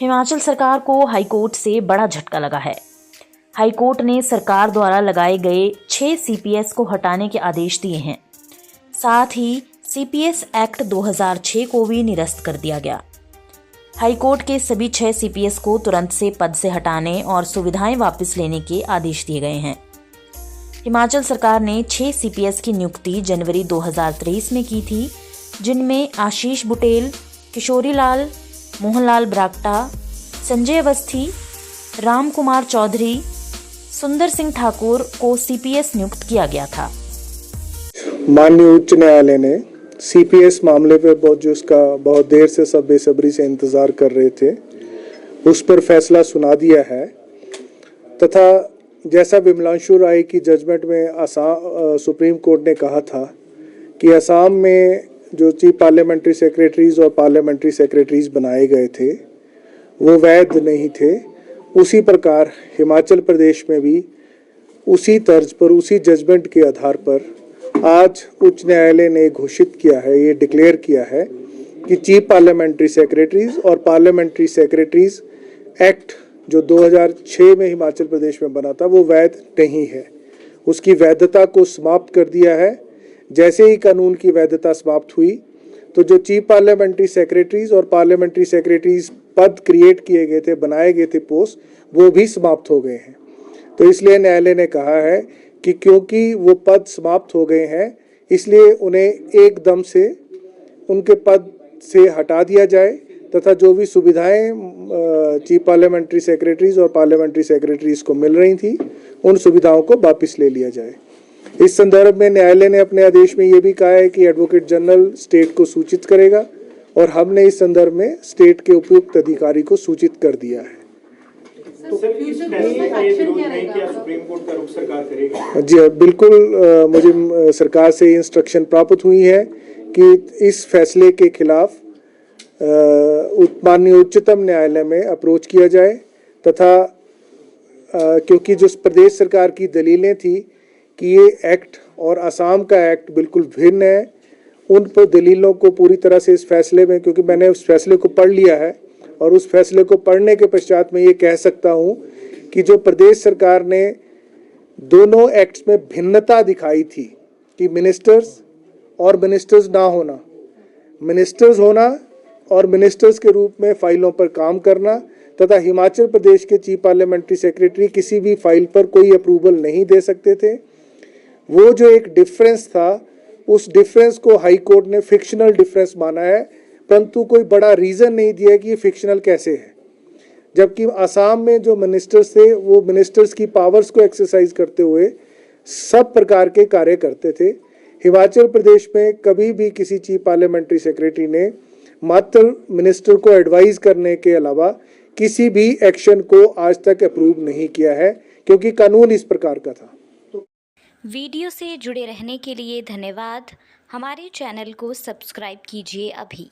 हिमाचल सरकार को हाईकोर्ट से बड़ा झटका लगा है। हाईकोर्ट ने सरकार द्वारा लगाए गए 6 सीपीएस को हटाने के आदेश दिए हैं। साथ ही सीपीएस एक्ट 2006 को भी निरस्त कर दिया गया। हाईकोर्ट के सभी 6 सीपीएस को तुरंत से पद से हटाने और सुविधाएं वापस लेने के आदेश दिए गए हैं। हिमाचल सरकार ने 6 सीपीएस की नियुक्ति जनवरी 2023 में की थी, जिनमें आशीष बुटेल, किशोरी लाल, मोहनलाल ब्राक्टा, संजय अवस्थी, राम कुमार चौधरी, सुंदर सिंह ठाकुर को सीपीएस नियुक्त किया गया था। माननीय उच्च न्यायालय ने सीपीएस मामले पे बहुत देर से सब बेसब्री से इंतजार कर रहे थे, उस पर फैसला सुना दिया है तथा जैसा विमलांशु राय की जजमेंट में सुप्रीम कोर्ट ने कहा था कि असम में जो चीफ पार्लियामेंट्री सेक्रेटरीज और पार्लियामेंट्री सेक्रेटरीज बनाए गए थे वो वैध नहीं थे, उसी प्रकार हिमाचल प्रदेश में भी उसी तर्ज पर, उसी जजमेंट के आधार पर आज उच्च न्यायालय ने घोषित किया है, ये डिक्लेयर किया है कि चीफ पार्लियामेंट्री सेक्रेटरीज और पार्लियामेंट्री सेक्रेटरीज एक्ट जो 2006 में हिमाचल प्रदेश में बना था वो वैध नहीं है। उसकी वैधता को समाप्त कर दिया है। जैसे ही कानून की वैधता समाप्त हुई तो जो चीफ पार्लियामेंट्री सेक्रेटरीज और पार्लियामेंट्री सेक्रेटरीज पद क्रिएट किए गए थे, बनाए गए थे पोस्ट, वो भी समाप्त हो गए हैं। तो इसलिए न्यायालय ने कहा है कि क्योंकि वो पद समाप्त हो गए हैं इसलिए उन्हें एकदम से उनके पद से हटा दिया जाए तथा जो भी सुविधाएं चीफ पार्लियामेंट्री सेक्रेटरीज और पार्लियामेंट्री सेक्रेटरीज को मिल रही थी उन सुविधाओं को वापस ले लिया जाए। इस संदर्भ में न्यायालय ने अपने आदेश में ये भी कहा है कि एडवोकेट जनरल स्टेट को सूचित करेगा और हमने इस संदर्भ में स्टेट के उपयुक्त अधिकारी को सूचित कर दिया है। जी बिल्कुल, मुझे सरकार से इंस्ट्रक्शन प्राप्त हुई है कि इस फैसले के खिलाफ माननीय उच्चतम न्यायालय में अप्रोच किया जाए तथा क्योंकि जो प्रदेश सरकार की दलीलें थी कि ये एक्ट और असम का एक्ट बिल्कुल भिन्न है, उन पर दलीलों को पूरी तरह से इस फैसले में, क्योंकि मैंने उस फैसले को पढ़ लिया है और उस फैसले को पढ़ने के पश्चात मैं ये कह सकता हूँ कि जो प्रदेश सरकार ने दोनों एक्ट्स में भिन्नता दिखाई थी कि मिनिस्टर्स और मिनिस्टर्स ना होना, मिनिस्टर्स होना और मिनिस्टर्स के रूप में फाइलों पर काम करना तथा हिमाचल प्रदेश के चीफ पार्लियामेंट्री सेक्रेटरी किसी भी फाइल पर कोई अप्रूवल नहीं दे सकते थे, वो जो एक डिफरेंस था उस डिफरेंस को हाई कोर्ट ने फिक्शनल डिफरेंस माना है, परंतु कोई बड़ा रीज़न नहीं दिया कि ये फिक्शनल कैसे है। जबकि असम में जो मिनिस्टर्स थे वो मिनिस्टर्स की पावर्स को एक्सरसाइज करते हुए सब प्रकार के कार्य करते थे। हिमाचल प्रदेश में कभी भी किसी चीफ पार्लियामेंट्री सेक्रेटरी ने मात्र मिनिस्टर को एडवाइज करने के अलावा किसी भी एक्शन को आज तक अप्रूव नहीं किया है, क्योंकि कानून इस प्रकार का था। वीडियो से जुड़े रहने के लिए धन्यवाद। हमारे चैनल को सब्सक्राइब कीजिए अभी।